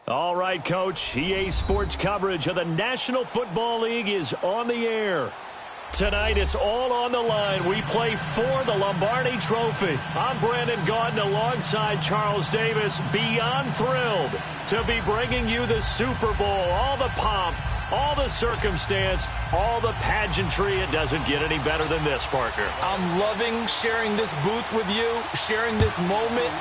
All right, Coach. EA Sports coverage of the National Football League is on the air. Tonight, it's all on the line. We play for the Lombardi Trophy. I'm Brandon Gaudin alongside Charles Davis. Beyond thrilled to be bringing you the Super Bowl. All the pomp, all the circumstance, all the pageantry. It doesn't get any better than this, partner. I'm loving sharing this booth with you, sharing this moment,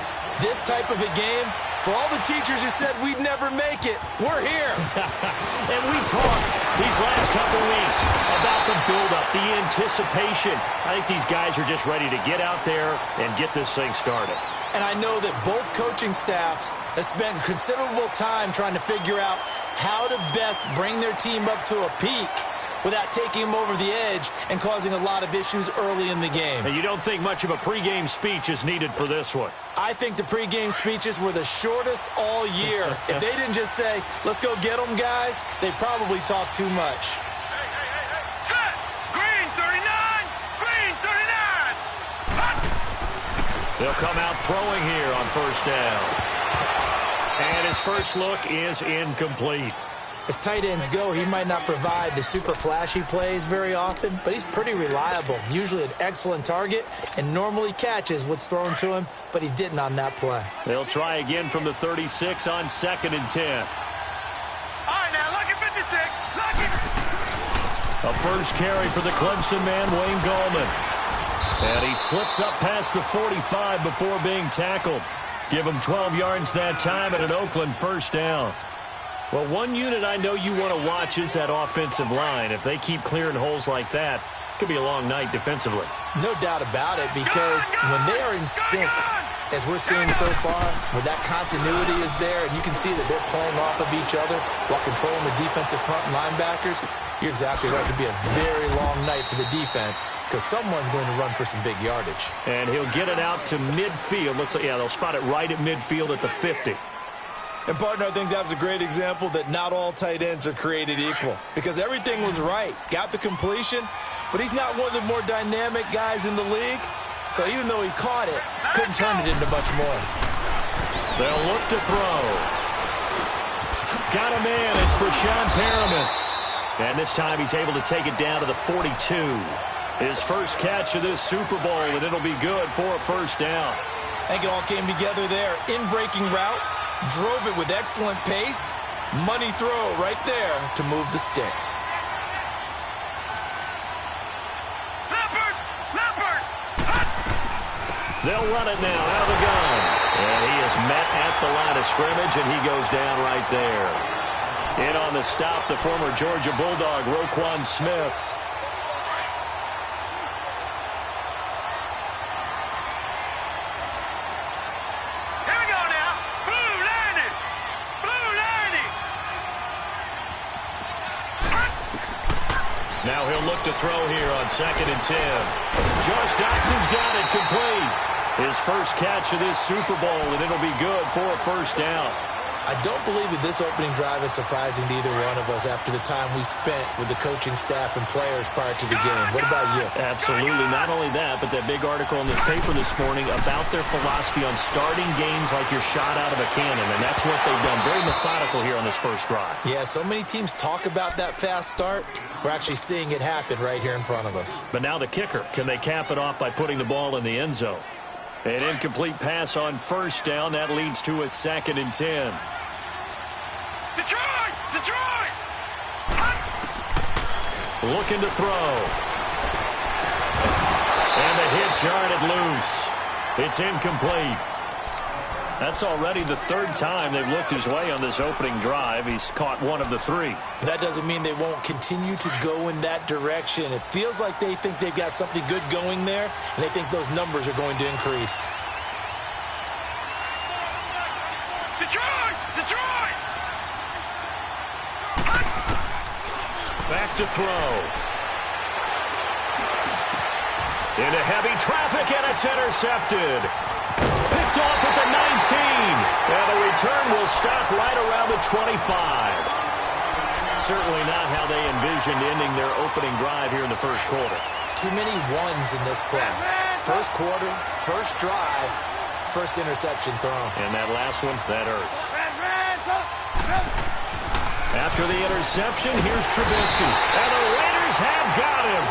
this type of a game. For all the teachers who said we'd never make it, we're here. And we talked these last couple weeks about the buildup, the anticipation. I think these guys are just ready to get out there and get this thing started. And I know that both coaching staffs have spent considerable time trying to figure out how to best bring their team up to a peak without taking them over the edge and causing a lot of issues early in the game. And you don't think much of a pregame speech is needed for this one? I think the pregame speeches were the shortest all year. If they didn't just say, let's go get them, guys, they probably talked too much. Set! Green 39! Green 39! Hot! They'll come out throwing here on first down. And his first look is incomplete. As tight ends go, he might not provide the super flashy plays very often, but he's pretty reliable, usually an excellent target, and normally catches what's thrown to him, but he didn't on that play. They'll try again from the 36 on 2nd and 10. All right, now, look at 56. Look at... A first carry for the Clemson man, Wayne Gallman. And he slips up past the 45 before being tackled. Give him 12 yards that time and an Oakland first down. Well, one unit I know you want to watch is that offensive line. If they keep clearing holes like that, it could be a long night defensively. No doubt about it, because when they are in sync, as we're seeing so far, when that continuity is there, and you can see that they're playing off of each other while controlling the defensive front linebackers, you're exactly right. It could be a very long night for the defense, because someone's going to run for some big yardage. And he'll get it out to midfield. Looks like, yeah, they'll spot it right at midfield at the 50. And, partner, I think that was a great example that not all tight ends are created equal, because everything was right. Got the completion, but he's not one of the more dynamic guys in the league. So even though he caught it, couldn't turn it into much more. They'll look to throw. Got a man. It's Brashon Perriman. And this time he's able to take it down to the 42. His first catch of this Super Bowl, and it'll be good for a first down. I think it all came together there. In-breaking route. Drove it with excellent pace. Money throw right there to move the sticks. Leopard! Leopard! They'll run it now out of the gun. And he is met at the line of scrimmage, and he goes down right there. In on the stop, the former Georgia Bulldog, Roquan Smith. Now he'll look to throw here on 2nd and 10. Josh Doxson's got it complete. His first catch of this Super Bowl, and it'll be good for a first down. I don't believe that this opening drive is surprising to either one of us after the time we spent with the coaching staff and players prior to the game. What about you? Absolutely. Not only that, but that big article in the paper this morning about their philosophy on starting games like you're shot out of a cannon, and that's what they've done. Very methodical here on this first drive. Yeah, so many teams talk about that fast start. We're actually seeing it happen right here in front of us. But now the kicker. Can they cap it off by putting the ball in the end zone? An incomplete pass on first down. That leads to a 2nd and 10. Detroit! Detroit! Looking to throw. And the hit jarred it loose. It's incomplete. That's already the third time they've looked his way on this opening drive. He's caught one of the 3. That doesn't mean they won't continue to go in that direction. It feels like they think they've got something good going there, and they think those numbers are going to increase. Detroit! Detroit! Back to throw. Into heavy traffic, and it's intercepted. Picked off at the 19. And the return will stop right around the 25. Certainly not how they envisioned ending their opening drive here in the first quarter. Too many ones in this play. First quarter, first drive, first interception thrown. And that last one, that hurts. After the interception, here's Trubisky. And the Raiders have got him.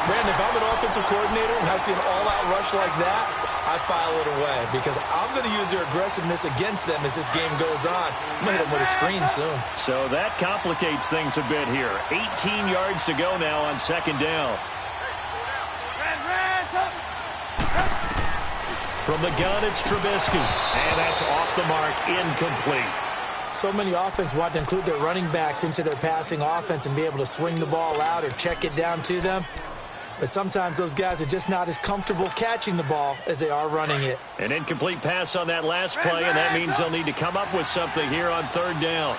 Brandon, if I'm an offensive coordinator and I see an all-out rush like that, I file it away because I'm going to use their aggressiveness against them as this game goes on. I'm going to hit them with a screen soon. So that complicates things a bit here. 18 yards to go now on second down. From the gun, it's Trubisky. And that's off the mark, incomplete. So many offense want to include their running backs into their passing offense and be able to swing the ball out or check it down to them. But sometimes those guys are just not as comfortable catching the ball as they are running it. An incomplete pass on that last play, and that means they'll need to come up with something here on third down.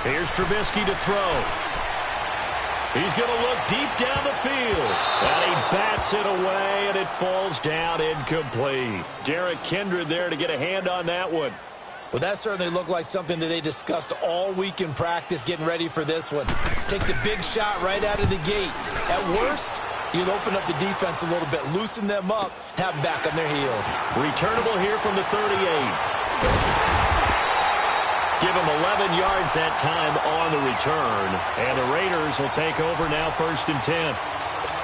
Here's Trubisky to throw. He's going to look deep down the field. And he bats it away, and it falls down incomplete. Derek Kindred there to get a hand on that one. Well, that certainly looked like something that they discussed all week in practice getting ready for this one. Take the big shot right out of the gate. At worst, you'll open up the defense a little bit, loosen them up, have them back on their heels. Returnable here from the 38. Give him 11 yards that time on the return. And the Raiders will take over now 1st and 10.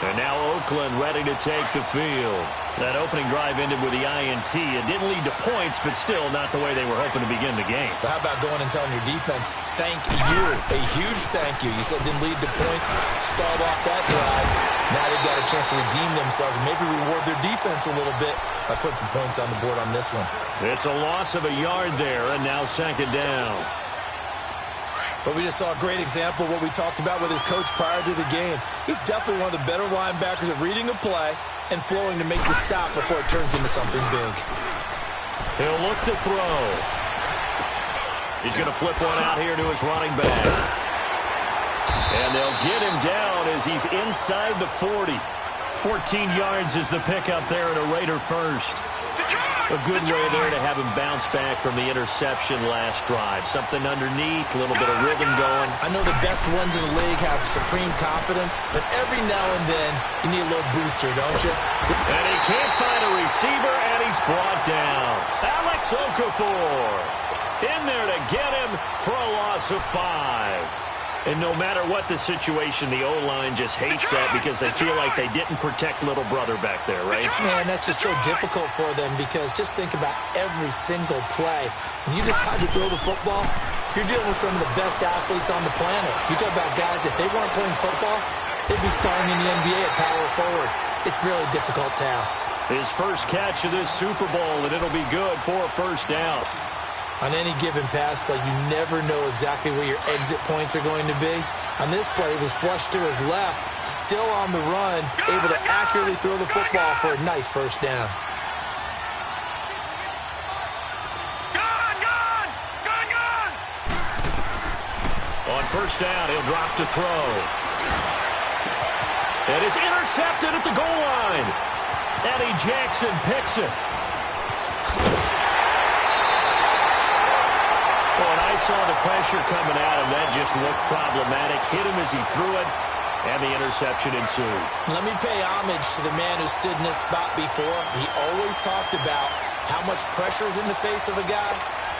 And now Oakland ready to take the field. That opening drive ended with the INT. It didn't lead to points, but still not the way they were hoping to begin the game. But how about going and telling your defense, thank you, a huge thank you. You said it didn't lead to points, stalled off that drive. Now they've got a chance to redeem themselves and maybe reward their defense a little bit by putting some points on the board on this one. It's a loss of a yard there, and now second down. But we just saw a great example of what we talked about with his coach prior to the game. He's definitely one of the better linebackers at reading a play and flowing to make the stop before it turns into something big. He'll look to throw. He's going to flip one out here to his running back. And they'll get him down as he's inside the 40. 14 yards is the pickup there in a Raider first. A good way there to have him bounce back from the interception last drive. Something underneath, a little bit of rhythm going. I know the best ones in the league have supreme confidence, but every now and then you need a little booster, don't you? And he can't find a receiver, and he's brought down. Alex Okafor in there to get him for a loss of 5. And no matter what the situation, the O-line just hates that because they feel like they didn't protect little brother back there, right? Man, that's just so difficult for them because just think about every single play. When you decide to throw the football, you're dealing with some of the best athletes on the planet. You talk about guys, if they weren't playing football, they'd be starring in the NBA at power forward. It's a really difficult task. His first catch of this Super Bowl, and it'll be good for a first down. On any given pass play, you never know exactly where your exit points are going to be. On this play, it was flushed to his left, still on the run, able to accurately throw the football for a nice first down. On first down, he'll drop to throw. And it's intercepted at the goal line. Eddie Jackson picks it. I saw the pressure coming at him. That just looked problematic. Hit him as he threw it, and the interception ensued. Let me pay homage to the man who stood in this spot before. He always talked about how much pressure is in the face of a guy,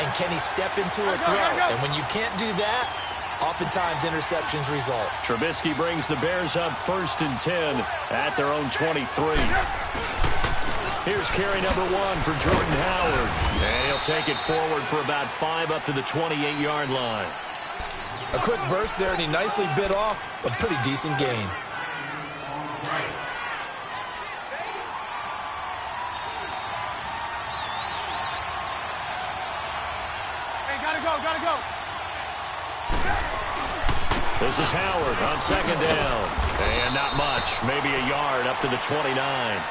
and can he step into a throw? And when you can't do that, oftentimes interceptions result. Trubisky brings the Bears up 1st and 10 at their own 23. Here's carry number 1 for Jordan Howard. And he'll take it forward for about 5 up to the 28-yard line. A quick burst there, and he nicely bit off a pretty decent gain. Hey, gotta go. This is Howard on second down. And not much, maybe a yard up to the 29.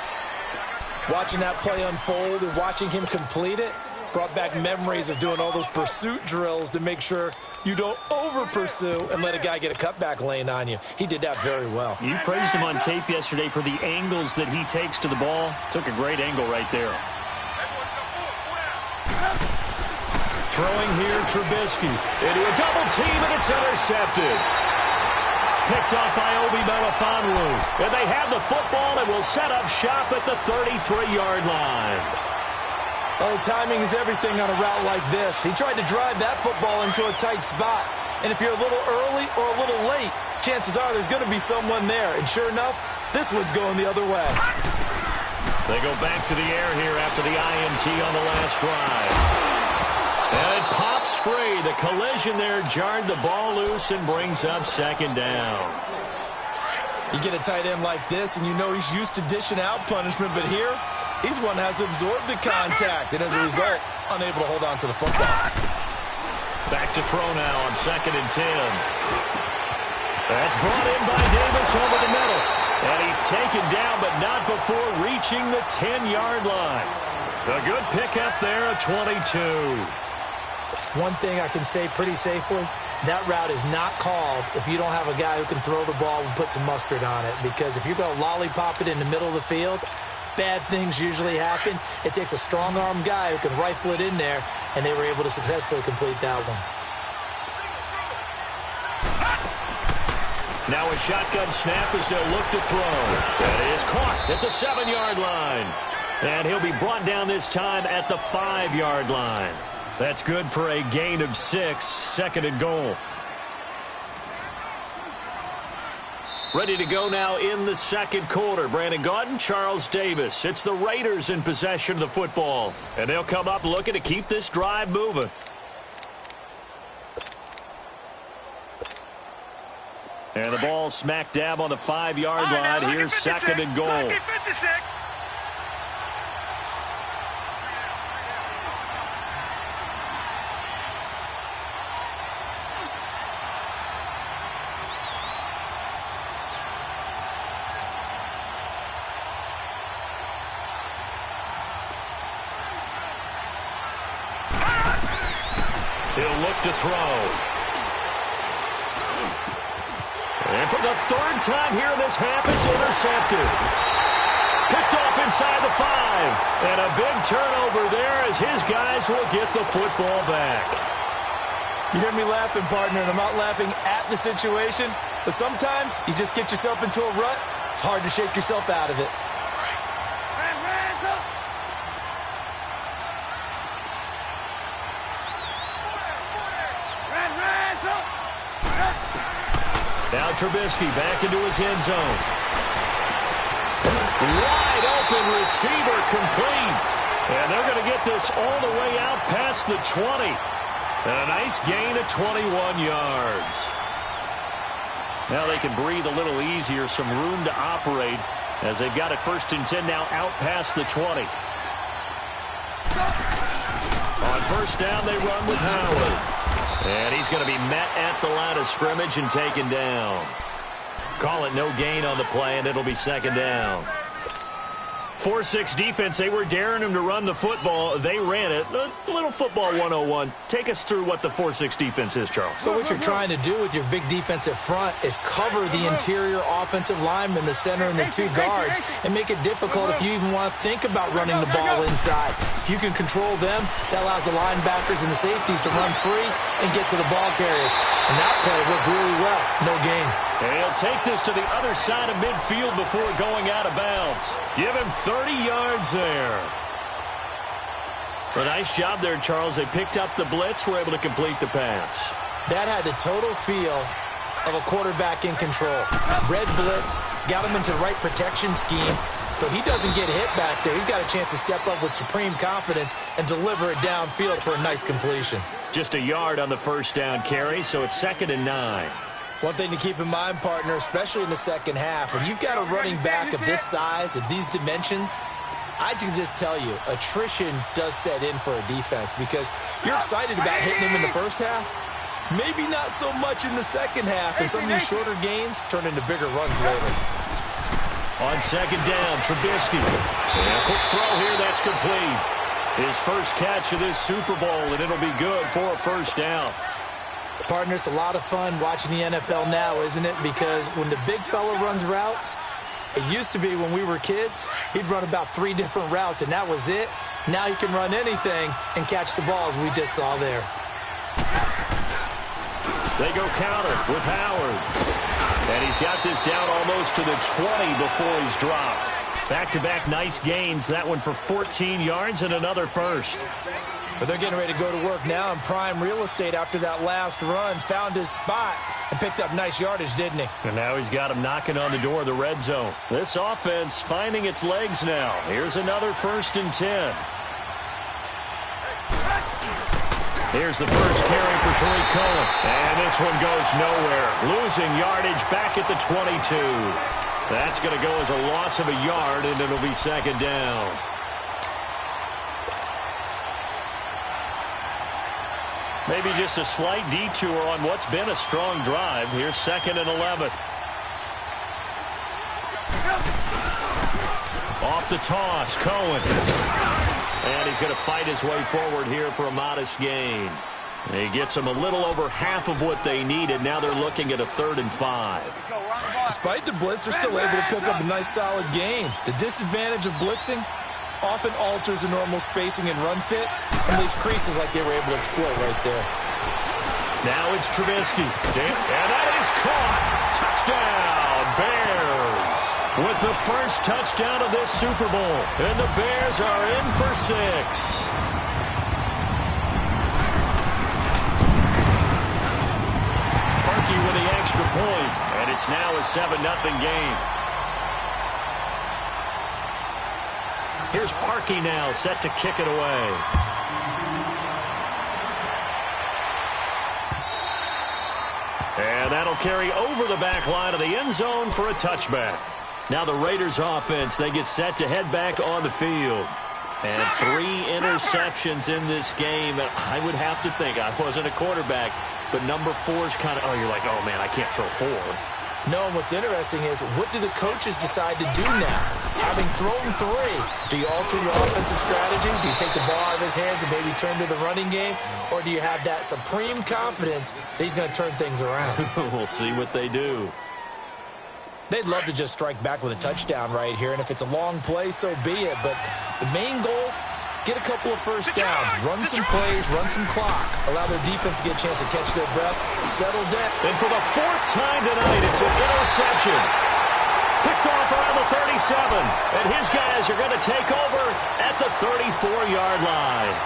Watching that play unfold and watching him complete it brought back memories of doing all those pursuit drills to make sure you don't over-pursue and let a guy get a cutback lane on you. He did that very well. You praised him on tape yesterday for the angles that he takes to the ball. Took a great angle right there. Throwing here, Trubisky into a double team, and it's intercepted. picked off by Obi Melifonwu. And they have the football and will set up shop at the 33-yard line. Oh, timing is everything on a route like this. He tried to drive that football into a tight spot. And if you're a little early or a little late, chances are there's going to be someone there. And sure enough, this one's going the other way. They go back to the air here after the INT on the last drive. And it pops free. The collision there jarred the ball loose and brings up second down. You get a tight end like this, and you know he's used to dishing out punishment. But here, he's one that has to absorb the contact. And as a result, unable to hold on to the football. Back to throw now on 2nd and 10. That's brought in by Davis over the middle. And he's taken down, but not before reaching the 10-yard line. A good pickup there at 22. One thing I can say pretty safely, that route is not called if you don't have a guy who can throw the ball and put some mustard on it. Because if you're going to lollipop it in the middle of the field, bad things usually happen. It takes a strong-arm guy who can rifle it in there, and they were able to successfully complete that one. Now a shotgun snap as they'll look to throw. That is caught at the 7-yard line. And he'll be brought down this time at the 5-yard line. That's good for a gain of 6, 2nd and goal. Ready to go now in the second quarter. Brandon Gaudin, Charles Davis. It's the Raiders in possession of the football. And they'll come up looking to keep this drive moving. And the ball smack dab on the 5-yard line. Here's 2nd and goal. He'll look to throw. And for the 3rd time here in this half, it's intercepted. Picked off inside the 5. And a big turnover there as his guys will get the football back. You hear me laughing, partner, and I'm not laughing at the situation. But sometimes you just get yourself into a rut. It's hard to shake yourself out of it. Now Trubisky back into his end zone. Wide open receiver complete. And they're going to get this all the way out past the 20. And a nice gain of 21 yards. Now they can breathe a little easier, some room to operate as they've got it 1st and 10 now out past the 20. On 1st down, they run with Howard. And he's going to be met at the line of scrimmage and taken down. Call it no gain on the play, and it'll be 2nd down. 4-6 defense, they were daring him to run the football. They ran it. A little football 101. Take us through what the 4-6 defense is, Charles. So what you're trying to do with your big defensive front is cover the interior offensive lineman, the center, and the 2 guards, and make it difficult if you even want to think about running the ball inside. If you can control them, that allows the linebackers and the safeties to run free and get to the ball carriers. And that play worked really well. No gain. And he'll take this to the other side of midfield before going out of bounds. Give him 30 yards there. A nice job there, Charles. They picked up the blitz, were able to complete the pass. That had the total feel of a quarterback in control. Red blitz, got him into the right protection scheme, so he doesn't get hit back there. He's got a chance to step up with supreme confidence and deliver it downfield for a nice completion. Just a yard on the 1st down carry, so it's 2nd and 9. One thing to keep in mind, partner, especially in the second half, when you've got a running back of this size, of these dimensions, I can just tell you, attrition does set in for a defense because you're excited about hitting him in the first half. Maybe not so much in the second half, and some of these shorter gains turn into bigger runs later. On 2nd down, Trubisky. And a quick throw here, that's complete. His first catch of this Super Bowl, and it'll be good for a 1st down. Partner, it's a lot of fun watching the NFL now, isn't it? Because when the big fella runs routes, it used to be when we were kids, he'd run about 3 different routes, and that was it. Now he can run anything and catch the balls we just saw there. They go counter with Howard. And he's got this down almost to the 20 before he's dropped. Back-to-back nice gains. That one for 14 yards and another first. But they're getting ready to go to work now in prime real estate after that last run. Found his spot and picked up nice yardage, didn't he? And now he's got him knocking on the door of the red zone. This offense finding its legs now. Here's another 1st and 10. Here's the first carry for Tariq Cohen. And this one goes nowhere. Losing yardage back at the 22. That's going to go as a loss of a yard, and it'll be 2nd down. Maybe just a slight detour on what's been a strong drive. Here's 2nd and 11. Off the toss, Cohen. And he's going to fight his way forward here for a modest gain. He gets them a little over half of what they needed. Now they're looking at a 3rd and 5. Despite the blitz, they're still able to pick up a nice solid gain. The disadvantage of blitzing often alters the normal spacing and run fits and leaves creases like they were able to exploit right there. Now it's Trubisky. And that is caught. Touchdown, Bears. With the first touchdown of this Super Bowl. And the Bears are in for 6. With the extra point, and it's now a 7-0 game. Here's Parkey now, set to kick it away. And that'll carry over the back line of the end zone for a touchback. Now the Raiders offense, they get set to head back on the field. And 3 interceptions in this game. And I would have to think, I wasn't a quarterback, but number 4 is kind of, oh, you're like, oh, man, I can't throw 4. No, and what's interesting is, what do the coaches decide to do now? Having thrown 3, do you alter your offensive strategy? Do you take the ball out of his hands and maybe turn to the running game? Or do you have that supreme confidence that he's going to turn things around? We'll see what they do. They'd love to just strike back with a touchdown right here, and if it's a long play, so be it. But the main goal, get a couple of first downs, run some plays, run some clock, allow their defense to get a chance to catch their breath, settle down. And for the 4th time tonight, it's an interception. Picked off around the 37, and his guys are going to take over at the 34-yard line.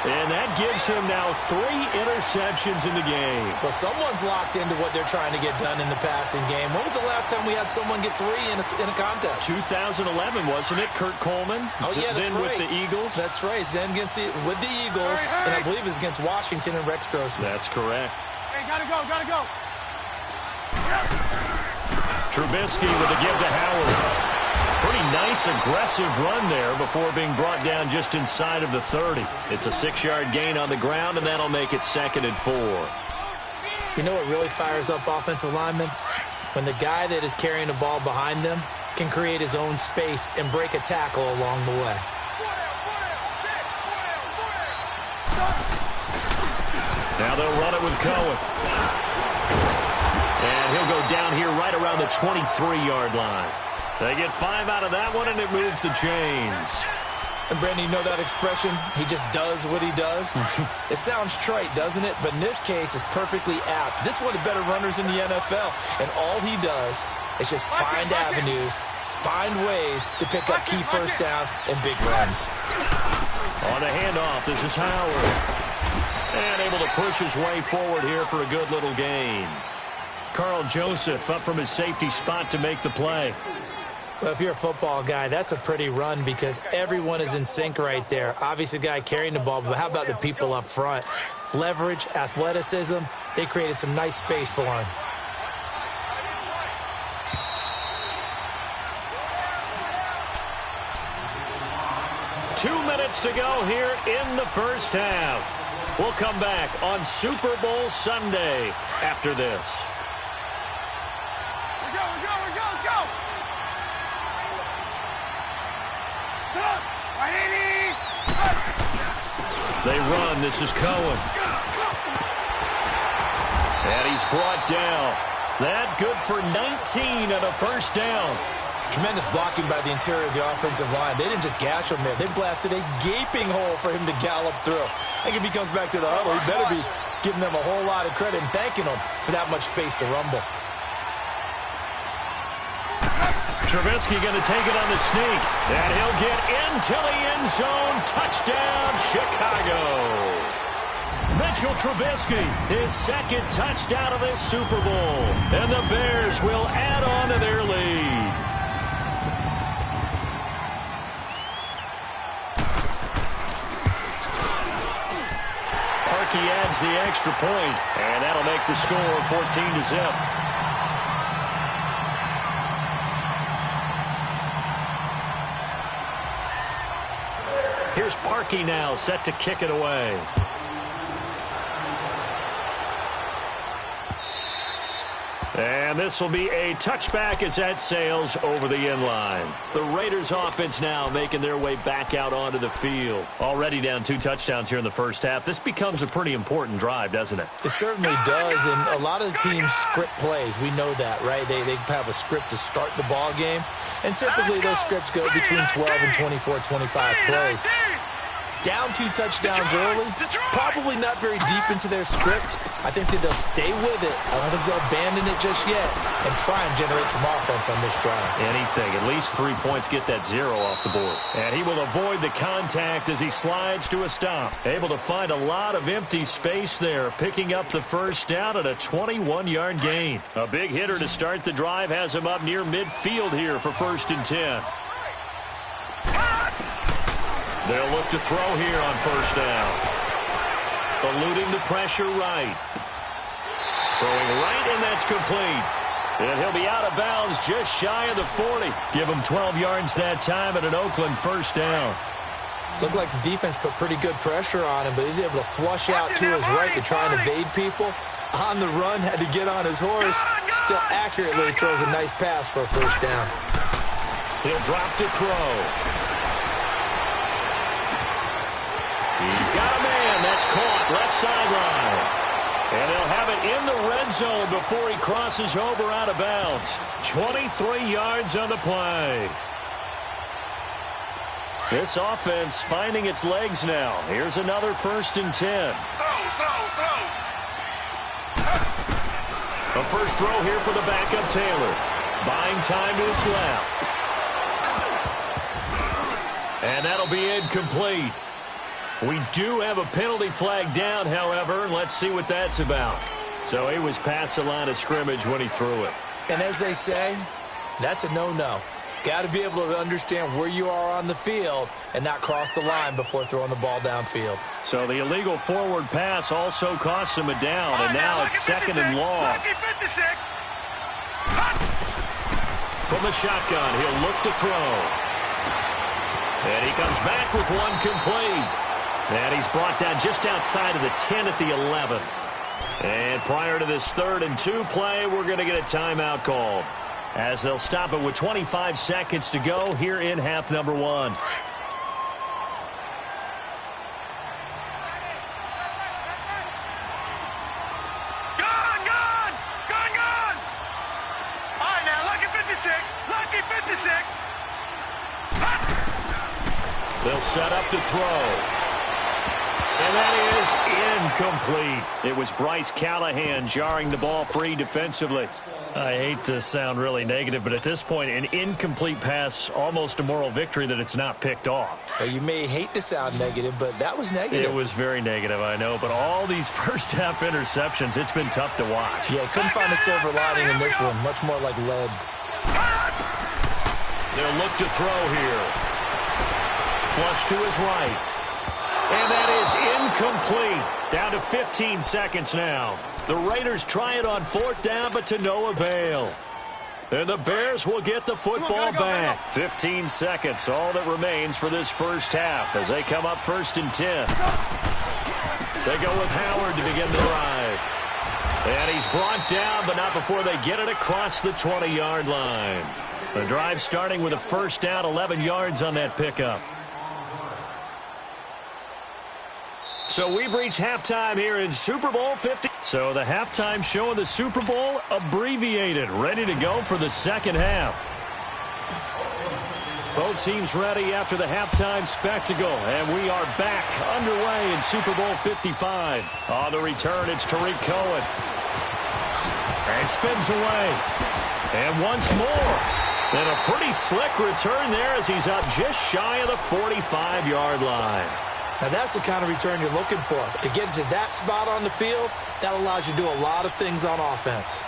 And that gives him now 3 interceptions in the game. Well, someone's locked into what they're trying to get done in the passing game. When was the last time we had someone get 3 in a contest? 2011, wasn't it? Kurt Coleman? Oh, yeah, that's then right. With the Eagles? That's right. Then with the Eagles, and I believe it was against Washington and Rex Grossman. That's correct. Hey, gotta go, gotta go. Trubisky with a give to Howard. Pretty nice, aggressive run there before being brought down just inside of the 30. It's a 6-yard gain on the ground, and that'll make it 2nd and 4. You know what really fires up offensive linemen? When the guy that is carrying the ball behind them can create his own space and break a tackle along the way. Now they'll run it with Cohen. And he'll go down here right around the 23-yard line. They get 5 out of that one, and it moves the chains. And, Brandon, you know that expression, he just does what he does? It sounds trite, doesn't it? But in this case, it's perfectly apt. This is one of the better runners in the NFL, and all he does is just find avenues, find ways to pick up key first downs and big runs. On the handoff, this is Howard. And able to push his way forward here for a good little gain. Carl Joseph up from his safety spot to make the play. Well, if you're a football guy, that's a pretty run because everyone is in sync right there. Obviously, the guy carrying the ball, but how about the people up front? Leverage, athleticism, they created some nice space for him. Two minutes to go here in the first half. We'll come back on Super Bowl Sunday after this. They run. This is Cohen. And he's brought down. That good for 19 and a first down. Tremendous blocking by the interior of the offensive line. They didn't just gash him there. They blasted a gaping hole for him to gallop through. I think if he comes back to the huddle, he better be giving them a whole lot of credit and thanking them for that much space to rumble. Trubisky going to take it on the sneak, and he'll get into the end zone. Touchdown, Chicago. Mitchell Trubisky, his second touchdown of this Super Bowl, and the Bears will add on to their lead. Parkey adds the extra point, and that'll make the score 14-0. Here's Parkey now, set to kick it away. And this will be a touchback as that sails over the end line. The Raiders offense now making their way back out onto the field. Already down 2 touchdowns here in the first half. This becomes a pretty important drive, doesn't it? It certainly does, and a lot of the teams script plays. We know that, right? They have a script to start the ball game, and typically those scripts go between 12 and 24, 25 plays. Down 2 touchdowns early, probably not very deep into their script. I think that they'll stay with it. I don't think they'll abandon it just yet and try and generate some offense on this drive. Anything. At least 3 points get that 0 off the board. And he will avoid the contact as he slides to a stop. Able to find a lot of empty space there, picking up the first down at a 21-yard gain. A big hitter to start the drive has him up near midfield here for 1st and 10. They'll look to throw here on 1st down. Eluding the pressure right. Throwing right, and that's complete. And he'll be out of bounds just shy of the 40. Give him 12 yards that time at an Oakland 1st down. Looked like the defense put pretty good pressure on him, but he's able to flush out to his right to try and evade people. On the run, had to get on his horse. Still accurately throws a nice pass for a 1st down. He'll drop to throw. He's got a man. That's caught. Left sideline. And they'll have it in the red zone before he crosses over out of bounds. 23 yards on the play. This offense finding its legs now. Here's another 1st and 10. A first throw here for the backup Taylor. Buying time to his left. And that'll be incomplete. We do have a penalty flag down, however. Let's see what that's about. So he was past the line of scrimmage when he threw it. And as they say, that's a no-no. Got to be able to understand where you are on the field and not cross the line before throwing the ball downfield. So the illegal forward pass also costs him a down, and now it's 2nd and long. From the shotgun, he'll look to throw. And he comes back with one complete. And he's brought down just outside of the 10 at the 11. And prior to this 3rd and 2 play, we're going to get a timeout called, as they'll stop it with 25 seconds to go here in half number 1. Gone! All right, now, lucky 56. Lucky 56. They'll set up to throw. And that is incomplete. It was Bryce Callahan jarring the ball free defensively. I hate to sound really negative, but at this point, an incomplete pass, almost a moral victory that it's not picked off. Well, you may hate to sound negative, but that was negative. It was very negative, I know, but all these first-half interceptions, it's been tough to watch. Yeah, couldn't find a silver lining in this one. Much more like lead. They'll look to throw here. Flush to his right. And that is incomplete. Down to 15 seconds now. The Raiders try it on 4th down, but to no avail. And the Bears will get the football back. 15 seconds, all that remains for this first half as they come up 1st and 10. They go with Howard to begin the drive. And he's brought down, but not before they get it across the 20-yard line. The drive starting with a 1st down, 11 yards on that pickup. So we've reached halftime here in Super Bowl 50. So the halftime show of the Super Bowl abbreviated, ready to go for the second half. Both teams ready after the halftime spectacle, and we are back underway in Super Bowl 55. On the return, it's Tariq Cohen. And spins away. And once more. And a pretty slick return there as he's up just shy of the 45-yard line. Now that's the kind of return you're looking for. To get to that spot on the field, that allows you to do a lot of things on offense.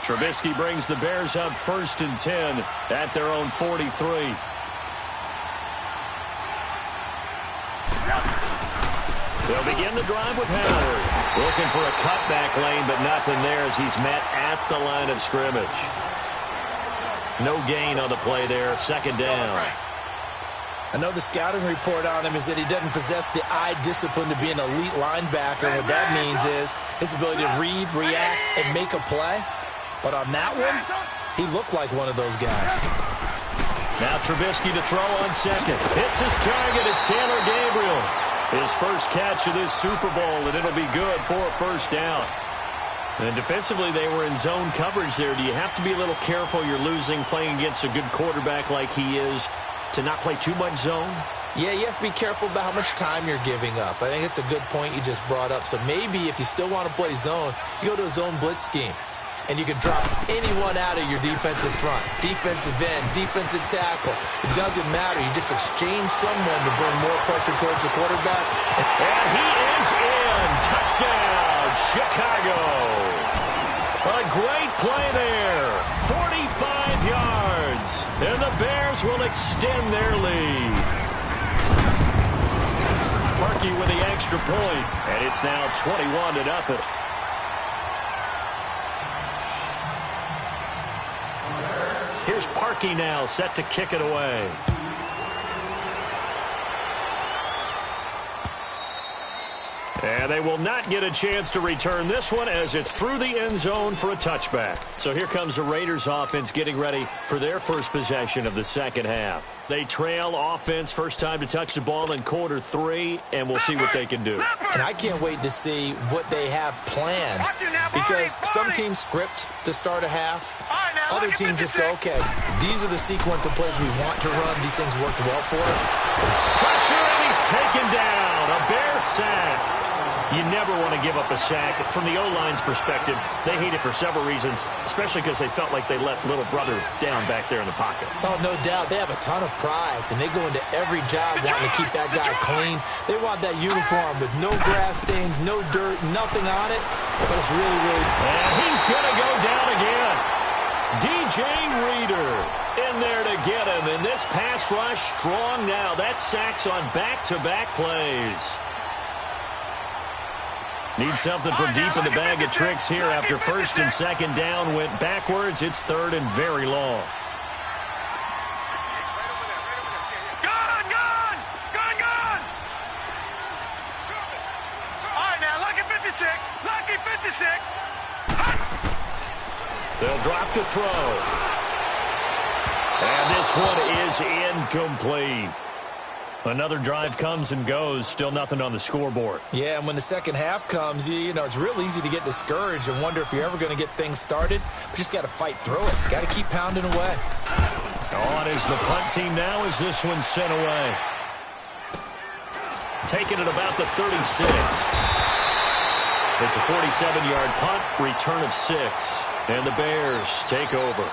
Trubisky brings the Bears up 1st and 10 at their own 43. They'll begin the drive with Howard. Looking for a cutback lane, but nothing there as he's met at the line of scrimmage. No gain on the play there, 2nd down. I know the scouting report on him is that he doesn't possess the eye discipline to be an elite linebacker. What that means is his ability to read, react, and make a play. But on that one, he looked like one of those guys. Now Trubisky to throw on 2nd. Hits his target. It's Taylor Gabriel. His first catch of this Super Bowl, and it'll be good for a 1st down. And defensively, they were in zone coverage there. Do you have to be a little careful? You're losing playing against a good quarterback like he is to not play too much zone? Yeah, you have to be careful about how much time you're giving up. I think it's a good point you just brought up. So maybe if you still want to play zone, you go to a zone blitz scheme. And you can drop anyone out of your defensive front. Defensive end, defensive tackle. It doesn't matter. You just exchange someone to bring more pressure towards the quarterback. And he is in. Touchdown, Chicago. A great play there. 45 yards. And the Bears will extend their lead. Parkey with the extra point. And it's now 21-0. Here's Parkey now, set to kick it away. And they will not get a chance to return this one as it's through the end zone for a touchback. So here comes the Raiders offense getting ready for their first possession of the second half. They trail offense, first time to touch the ball in quarter 3, and we'll see what they can do. And I can't wait to see what they have planned because some teams script to start a half. Other teams just go, okay, these are the sequence of plays we want to run. These things worked well for us. It's pressure, and he's taken down. A Bear sack. You never want to give up a sack. From the O-line's perspective, they hate it for several reasons, especially because they felt like they let little brother down back there in the pocket. Oh, no doubt. They have a ton of pride, and they go into every job wanting to keep that guy clean. They want that uniform with no grass stains, no dirt, nothing on it. But it's really, really... And he's going to go down again. DJ Reader in there to get him. And this pass rush strong now. That sacks on back-to-back plays. Need something from deep in the bag of tricks here after 1st and 2nd down went backwards. It's 3rd and very long. Gone! All right, now, lucky 56. Lucky 56. They'll drop to throw. And this one is incomplete. Another drive comes and goes. Still nothing on the scoreboard. Yeah, and when the second half comes, you know, it's real easy to get discouraged and wonder if you're ever going to get things started. But you just got to fight through it. Got to keep pounding away. On is the punt team now as this one's sent away. Taking it about the 36. It's a 47-yard punt, return of 6. And the Bears take over.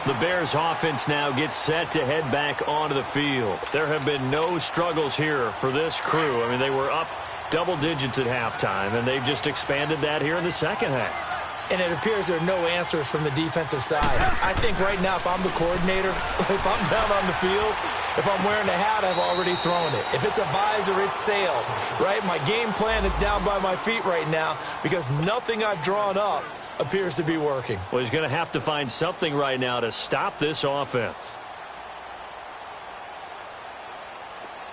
The Bears offense now gets set to head back onto the field. There have been no struggles here for this crew. I mean, they were up double digits at halftime, and they've just expanded that here in the second half. And it appears there are no answers from the defensive side. I think right now, if I'm the coordinator, if I'm down on the field, if I'm wearing a hat, I've already thrown it. If it's a visor, it's sailed, right? My game plan is down by my feet right now because nothing I've drawn up appears to be working. Well, he's going to have to find something right now to stop this offense.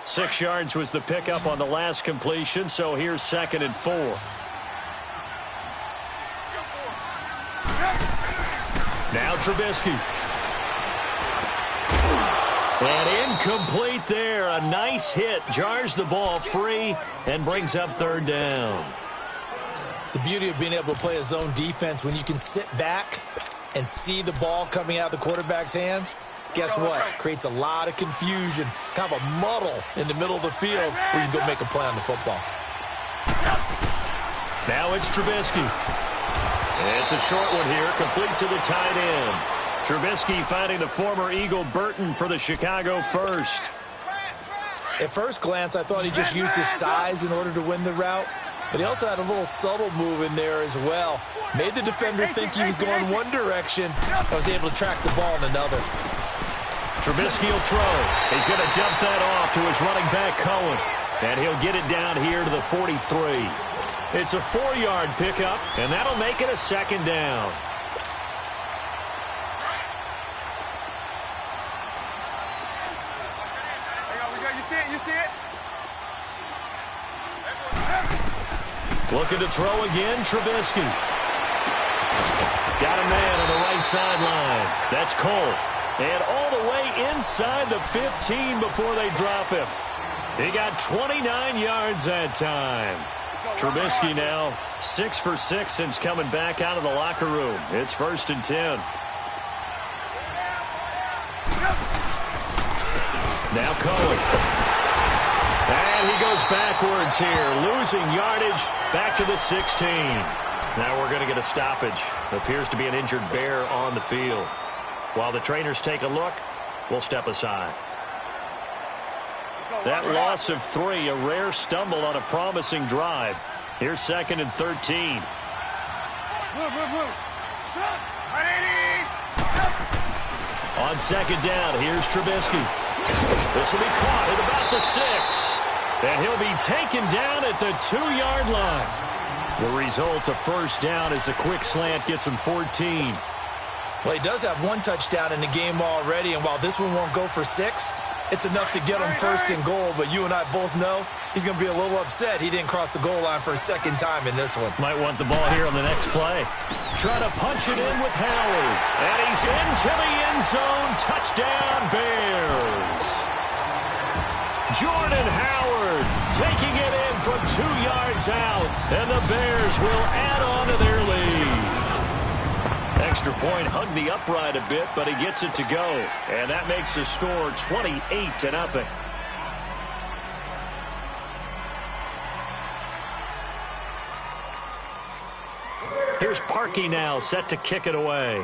6 yards was the pickup on the last completion, so here's 2nd and 4. Now Trubisky. And incomplete there. A nice hit. Jars the ball free and brings up 3rd down. The beauty of being able to play a zone defense when you can sit back and see the ball coming out of the quarterback's hands, guess what? Creates a lot of confusion, kind of a muddle in the middle of the field where you can go make a play on the football. Now it's Trubisky. It's a short one here, complete to the tight end. Trubisky finding the former Eagle Burton for the Chicago first. At first glance, I thought he just used his size in order to win the route, but he also had a little subtle move in there as well. Made the defender think he was going one direction and was able to track the ball in another. Trubisky will throw. He's going to dump that off to his running back, Cohen. And he'll get it down here to the 43. It's a 4-yard pickup, and that'll make it a second down. You see it? Looking to throw again, Trubisky. Got a man on the right sideline. That's Cole. And all the way inside the 15 before they drop him. He got 29 yards that time. Trubisky now 6 for 6 since coming back out of the locker room. It's 1st and 10. Now Cohen. And he goes backwards here, losing yardage back to the 16. Now we're going to get a stoppage. Appears to be an injured bear on the field. While the trainers take a look, we'll step aside. That loss of 3, a rare stumble on a promising drive. Here's 2nd and 13. On 2nd down, here's Trubisky. This will be caught at about the 6. And he'll be taken down at the 2-yard line. The result of 1st down is a quick slant gets him 14. Well, he does have 1 touchdown in the game already, and while this one won't go for 6, it's enough to get him 1st and goal. But you and I both know he's going to be a little upset he didn't cross the goal line for a 2nd time in this one. Might want the ball here on the next play. Trying to punch it in with Howard. And he's into the end zone. Touchdown, Bears. Jordan Howard taking it in from 2 yards out. And the Bears will add on to their lead. Extra point hugged the upright a bit, but he gets it to go. And that makes the score 28-0. Here's Parkey now, set to kick it away.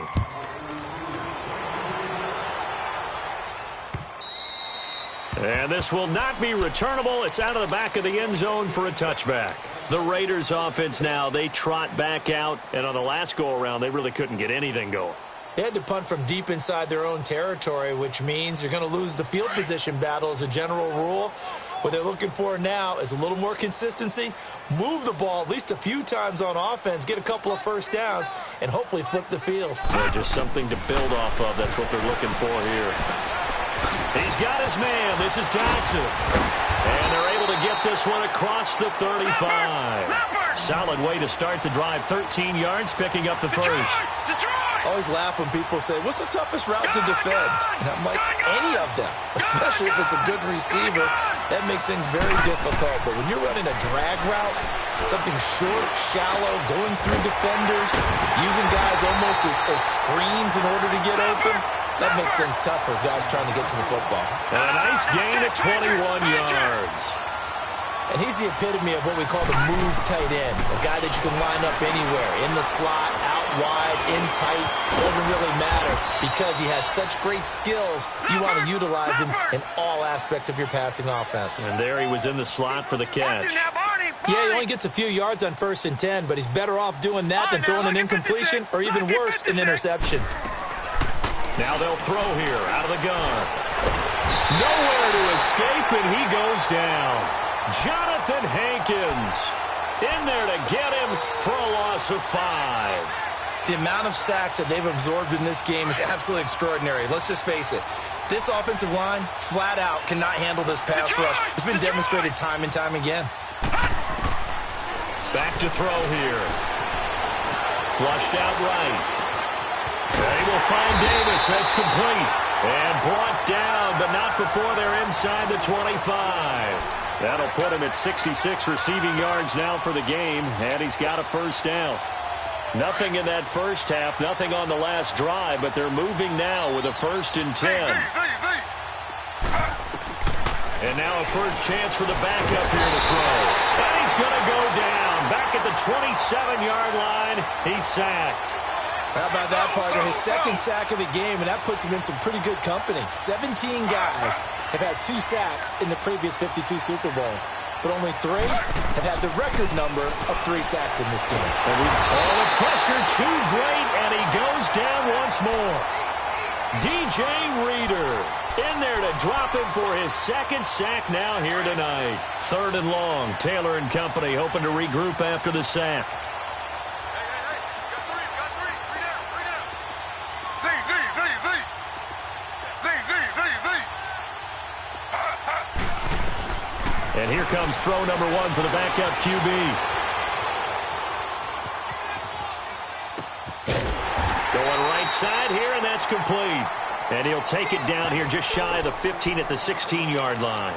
And this will not be returnable. It's out of the back of the end zone for a touchback. The Raiders offense now, they trot back out, and on the last go-around, they really couldn't get anything going. They had to punt from deep inside their own territory, which means you're going to lose the field position battle as a general rule. What they're looking for now is a little more consistency, move the ball at least a few times on offense, get a couple of 1st downs, and hopefully flip the field. Yeah, just something to build off of. That's what they're looking for here. He's got his man. This is Johnson. And they're able to get this one across the 35. Solid way to start the drive. 13 yards, picking up the first. I always laugh when people say, what's the toughest route to defend? And I'm like, any of them, especially if it's a good receiver. That makes things very difficult. But when you're running a drag route, something short, shallow, going through defenders, using guys almost as screens in order to get open, that makes things tough for guys trying to get to the football. And a nice gain at 21 yards. And he's the epitome of what we call the move tight end, a guy that you can line up anywhere, in the slot, out wide, in tight. Doesn't really matter because he has such great skills. You want to utilize him in all aspects of your passing offense. And there he was in the slot for the catch. Yeah, he only gets a few yards on 1st and 10, but he's better off doing that than throwing an incompletion or even worse, an interception. Now they'll throw here out of the gun. Nowhere to escape, and he goes down. Jonathan Hankins in there to get him for a loss of 5. The amount of sacks that they've absorbed in this game is absolutely extraordinary. Let's just face it. This offensive line, flat out, cannot handle this pass rush. It's been demonstrated time and time again. Back to throw here. Flushed out right. They will find Davis. That's complete. And brought down, but not before they're inside the 25. That'll put him at 66 receiving yards now for the game, and he's got a first down. Nothing in that first half, nothing on the last drive, but they're moving now with a 1st and 10. And now a first chance for the backup here to throw. And he's going to go down. Back at the 27-yard line, he's sacked. How about that, partner? His 2nd sack of the game, and that puts him in some pretty good company. 17 guys have had 2 sacks in the previous 52 Super Bowls, but only 3 have had the record number of 3 sacks in this game. Oh, the pressure too great, and he goes down once more. DJ Reader in there to drop him for his 2nd sack now here tonight. 3rd and long. Taylor and company hoping to regroup after the sack. And here comes throw number 1 for the backup QB. Going right side here, and that's complete. And he'll take it down here just shy of the 15 at the 16-yard line.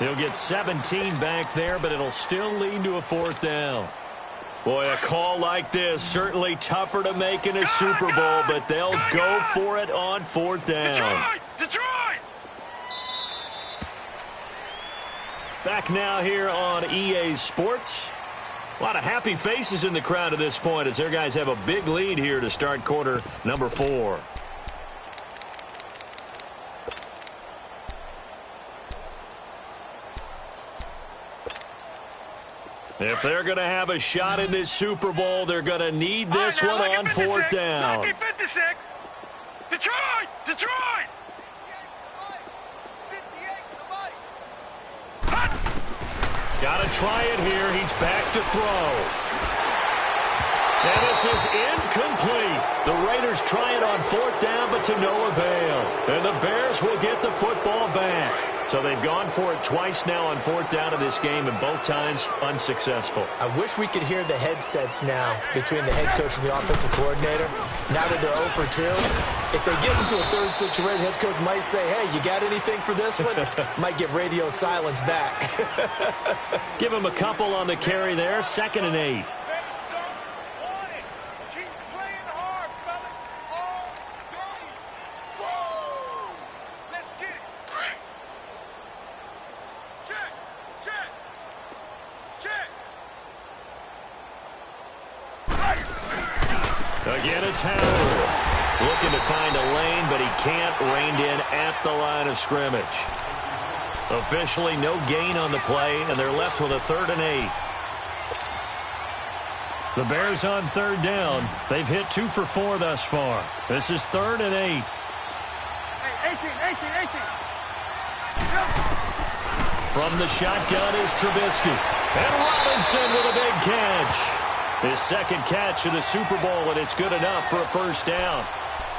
He'll get 17 back there, but it'll still lead to a 4th down. Boy, a call like this, certainly tougher to make in a Super Bowl, but they'll go for it on 4th down. Detroit! Back now here on EA Sports. A lot of happy faces in the crowd at this point as their guys have a big lead here to start quarter number 4. If they're going to have a shot in this Super Bowl, they're going to need this one on 4th down. Lucky 56. Detroit! Detroit! Got to try it here. He's back to throw. And this is incomplete. The Raiders try it on 4th down, but to no avail. And the Bears will get the football back. So they've gone for it twice now on 4th down in this game, and both times unsuccessful. I wish we could hear the headsets now between the head coach and the offensive coordinator. Now that they're 0 for 2, if they get into a 3rd situation, head coach might say, hey, you got anything for this one? Might get radio silence back. Give him a couple on the carry there. 2nd and 8. Again, it's Howard. Looking to find a lane, but he can't. Reined in at the line of scrimmage. Officially no gain on the play, and they're left with a 3rd and 8. The Bears on 3rd down. They've hit 2 for 4 thus far. This is 3rd and 8. Hey, 18. From the shotgun is Trubisky. And Robinson with a big catch. His 2nd catch of the Super Bowl, and it's good enough for a 1st down.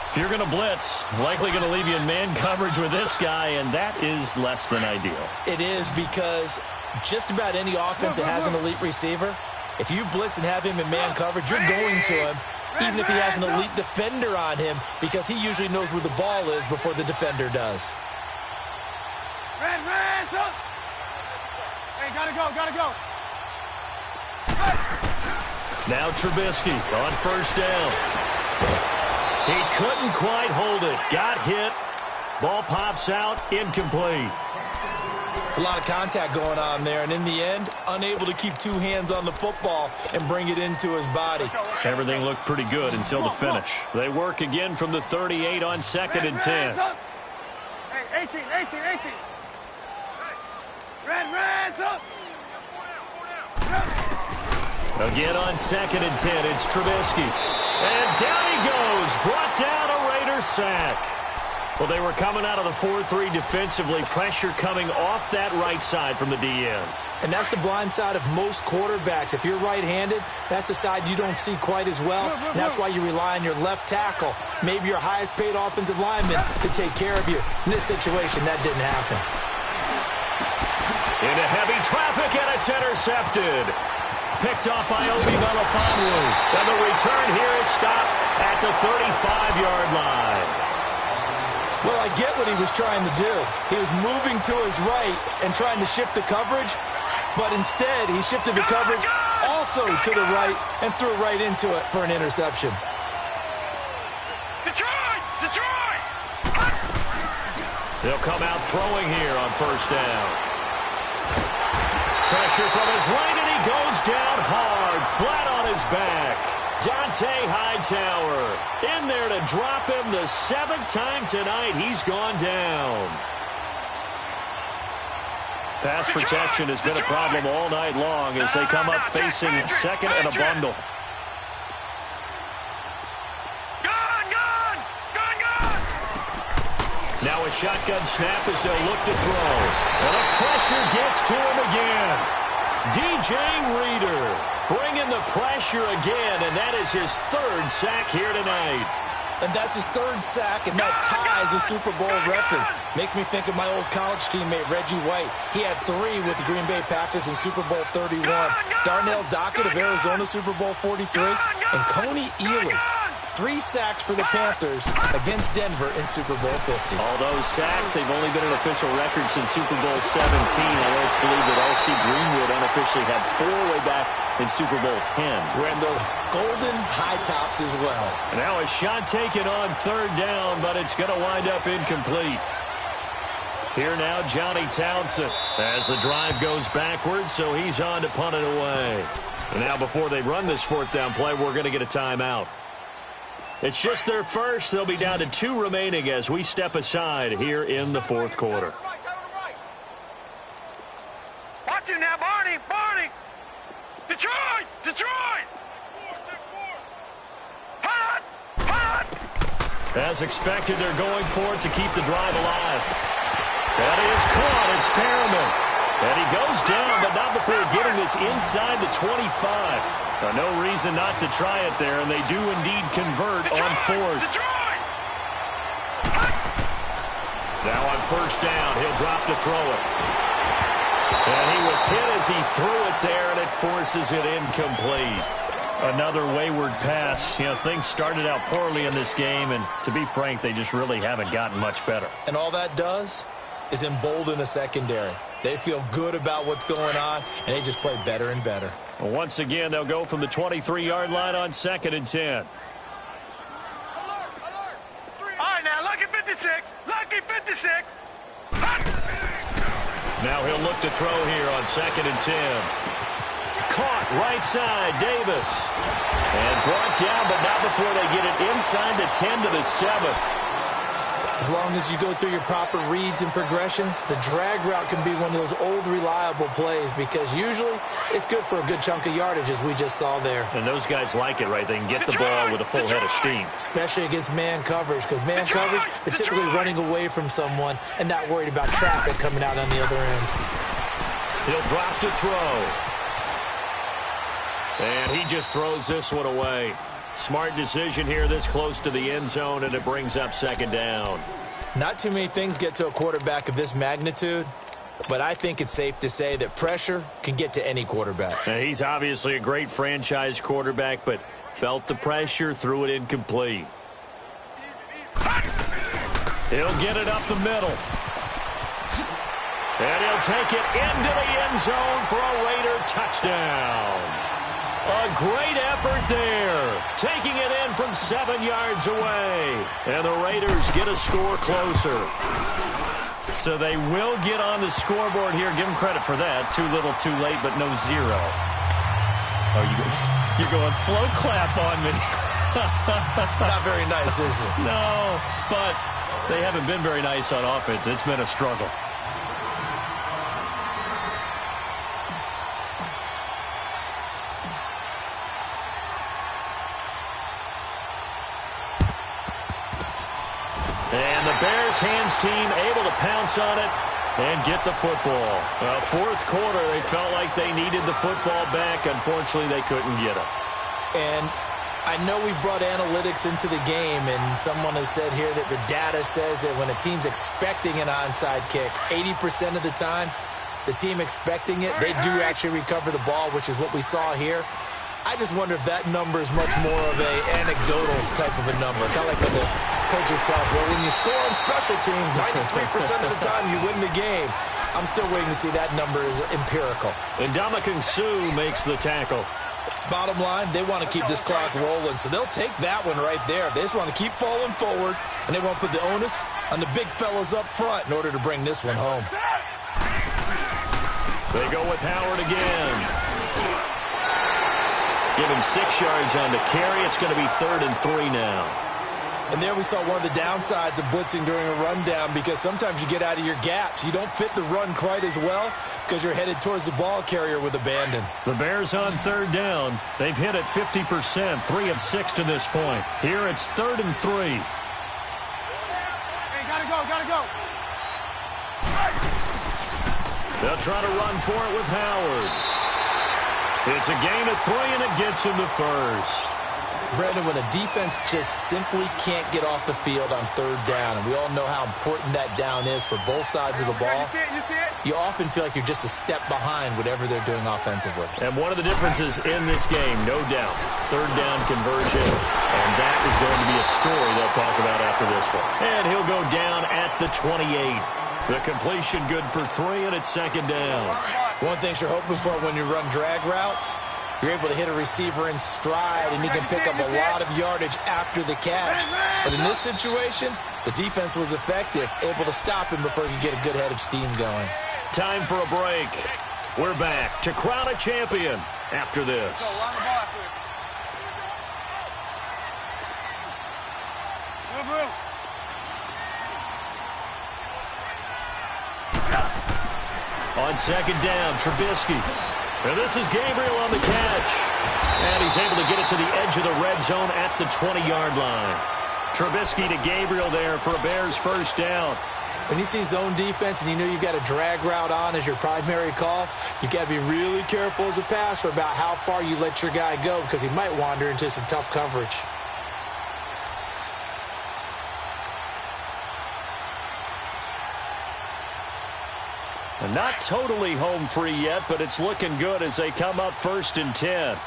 If you're going to blitz, likely going to leave you in man coverage with this guy, and that is less than ideal. It is, because just about any offense that has an elite receiver, if you blitz and have him in man coverage, you're going to him, even if he has an elite defender on him, because he usually knows where the ball is before the defender does. Red, hey, gotta go. Now Trubisky on 1st down. He couldn't quite hold it. Got hit. Ball pops out. Incomplete. It's a lot of contact going on there, and in the end, unable to keep 2 hands on the football and bring it into his body. Everything looked pretty good until the finish. They work again from the 38 on 2nd and 10. Hey, 18. Reds up. Again on 2nd and 10, it's Trubisky. And down he goes. Brought down a Raiders sack. Well, they were coming out of the 4-3 defensively. Pressure coming off that right side from the DN. And that's the blind side of most quarterbacks. If you're right-handed, that's the side you don't see quite as well. And that's why you rely on your left tackle, maybe your highest-paid offensive lineman, to take care of you. In this situation, that didn't happen. Into heavy traffic, and it's intercepted. Picked off by Obi Melifonwu. And the return here is stopped at the 35-yard line. Well, I get what he was trying to do. He was moving to his right and trying to shift the coverage, but instead he shifted the coverage also to the right and threw right into it for an interception. Detroit! Detroit! They'll come out throwing here on first down. Pressure from his right, and he goes down hard, flat on his back. Dante Hightower in there to drop him the 7th time tonight. He's gone down. Pass protection has been a problem all night long as they come up facing second and a bundle. Now a shotgun snap as they'll look to throw. And the pressure gets to him again. DJ Reader bringing the pressure again, and that is his 3rd sack here tonight. And that's his 3rd sack, and that ties a Super Bowl record. Makes me think of my old college teammate, Reggie White. He had 3 with the Green Bay Packers in Super Bowl 31. Darnell Dockett of Arizona, Super Bowl 43. And Coney Ealy, 3 sacks for the Panthers against Denver in Super Bowl 50. All those sacks, they've only been an official record since Super Bowl 17. Although it's believed that L.C. Greenwood unofficially had 4 way back in Super Bowl 10. Wearing those golden high tops as well. And now a shot taken on 3rd down, but it's going to wind up incomplete. Here now, Johnny Townsend as the drive goes backwards, so he's on to punt it away. And now before they run this 4th down play, we're going to get a timeout. It's just their first. They'll be down to 2 remaining as we step aside here in the 4th quarter. Watch him now, Barney! Barney! Detroit! Detroit! Hot! Hot! As expected, they're going for it to keep the drive alive. That is caught. It's Perriman. And he goes down, but not before getting this inside the 25. No reason not to try it there, and they do indeed convert on 4th. Detroit! Now on first down, he'll drop to throw it. And he was hit as he threw it there, and it forces it incomplete. Another wayward pass. You know, things started out poorly in this game, and to be frank, they just really haven't gotten much better. And all that does is embolden a secondary. They feel good about what's going on, and they just play better and better. Well, once again, they'll go from the 23-yard line on 2nd and 10. All right, now, lucky 56. Lucky 56. Now he'll look to throw here on 2nd and 10. Caught right side, Davis. And brought down, but not before they get it inside the 10 to the 7. As long as you go through your proper reads and progressions, the drag route can be one of those old reliable plays because usually it's good for a good chunk of yardage, as we just saw there. And those guys like it, right? They can get the ball with a full head of steam. Especially against man coverage, because man coverage, they're typically running away from someone and not worried about traffic coming out on the other end. He'll drop to throw. And he just throws this one away. Smart decision here this close to the end zone, and it brings up 2nd down. Not too many things get to a quarterback of this magnitude, but I think it's safe to say that pressure can get to any quarterback. Now, he's obviously a great franchise quarterback, but felt the pressure, threw it incomplete. He'll get it up the middle. And he'll take it into the end zone for a Raider touchdown. A great effort there, taking it in from 7 yards away. And the Raiders get a score closer. So they will get on the scoreboard here. Give them credit for that. Too little, too late, but no 0. Oh, you're going slow clap on me. Not very nice, is it? No, but they haven't been very nice on offense. It's been a struggle. And the Bears hands team able to pounce on it and get the football. 4th quarter, they felt like they needed the football back. Unfortunately, they couldn't get it. And I know we brought analytics into the game, and someone has said here that the data says that when a team's expecting an onside kick, 80% of the time, the team expecting it, they do actually recover the ball, which is what we saw here. I just wonder if that number is much more of a anecdotal type of a number, kind of like when the coaches tell us, well, when you score on special teams, 93% of the time you win the game. I'm still waiting to see that number is empirical. And Ndamukong Suh makes the tackle. Bottom line, they want to keep this clock rolling, so they'll take that one right there. They just want to keep falling forward, and they won't put the onus on the big fellas up front in order to bring this one home. They go with Howard again. Give him 6 yards on the carry. It's going to be 3rd and 3 now. And there we saw one of the downsides of blitzing during a rundown, because sometimes you get out of your gaps. You don't fit the run quite as well because you're headed towards the ball carrier with abandon. The Bears on 3rd down. They've hit it 50%, 3 of 6 to this point. Here it's 3rd and 3. Hey, gotta go. They'll try to run for it with Howard. It's a gain of 3, and it gets him to first. Brandon, when a defense just simply can't get off the field on 3rd down, and we all know how important that down is for both sides of the ball, you often feel like you're just a step behind whatever they're doing offensively. And one of the differences in this game, no doubt, 3rd down conversion, and that is going to be a story they'll talk about after this one. And he'll go down at the 28. The completion good for 3, and it's 2nd down. One thing you're hoping for when you run drag routes, you're able to hit a receiver in stride, and he can pick up a lot of yardage after the catch. But in this situation, the defense was effective, able to stop him before he could get a good head of steam going. Time for a break. We're back to crown a champion after this. On 2nd down, Trubisky. And this is Gabriel on the catch. And he's able to get it to the edge of the red zone at the 20-yard line. Trubisky to Gabriel there for a Bears 1st down. When you see zone defense and you know you've got a drag route on as your primary call, you've got to be really careful as a passer about how far you let your guy go, because he might wander into some tough coverage. And not totally home free yet, but it's looking good as they come up 1st and 10.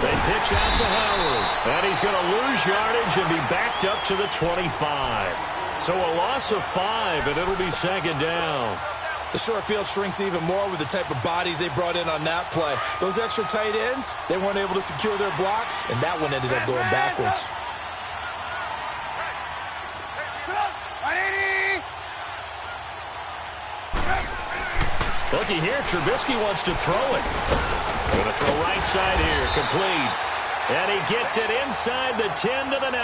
They pitch out to Howard. And he's going to lose yardage and be backed up to the 25. So a loss of 5, and it'll be 2nd down. The short field shrinks even more with the type of bodies they brought in on that play. Those extra tight ends, they weren't able to secure their blocks, and that one ended up going backwards. Looky here, Trubisky wants to throw it. Going to throw right side here, complete. And he gets it inside the 10 to the 9.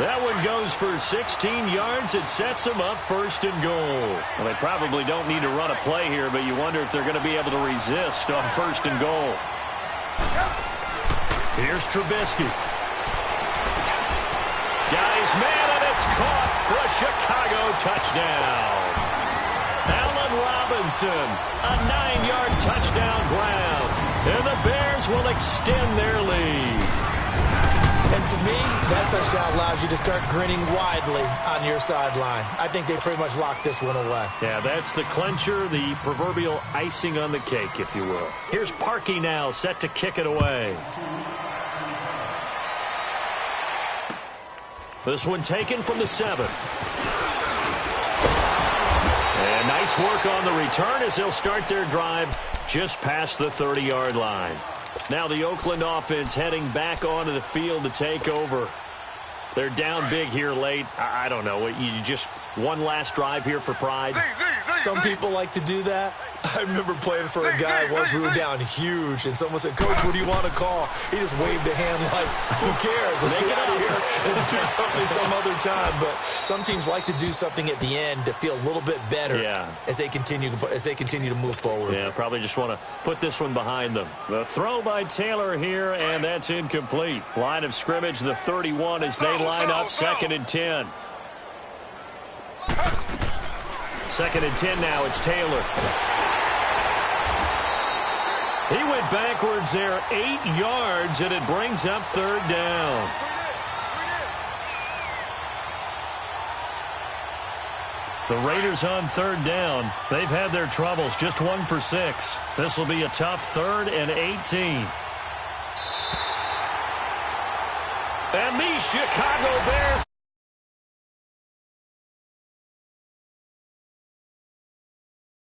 That one goes for 16 yards. It sets him up 1st and goal. Well, they probably don't need to run a play here, but you wonder if they're going to be able to resist on 1st and goal. Here's Trubisky. Guy's man, and it's caught for a Chicago touchdown. Allen Robinson, a 9-yard touchdown grab. And the Bears will extend their lead. And to me, that touchdown allows you to start grinning widely on your sideline. I think they pretty much locked this one away. Yeah, that's the clincher, the proverbial icing on the cake, if you will. Here's Parkey now, set to kick it away. This one taken from the 7. And nice work on the return as they'll start their drive just past the 30-yard line. Now the Oakland offense heading back onto the field to take over. They're down big here late. I don't know. You just one last drive here for pride? Some people like to do that. I remember playing for a guy once. We were down huge, and someone said, "Coach, what do you want to call?" He just waved a hand like, "Who cares? Let's get out of here and do something some other time." But some teams like to do something at the end to feel a little bit better as they continue to move forward. Yeah, probably just want to put this one behind them. The throw by Taylor here, and that's incomplete. Line of scrimmage, the 31 as they line up 2nd and 10. 2nd and 10 now. It's Taylor. He went backwards there 8 yards, and it brings up 3rd down. The Raiders on 3rd down. They've had their troubles, just 1 for 6. This will be a tough 3rd and 18. And the Chicago Bears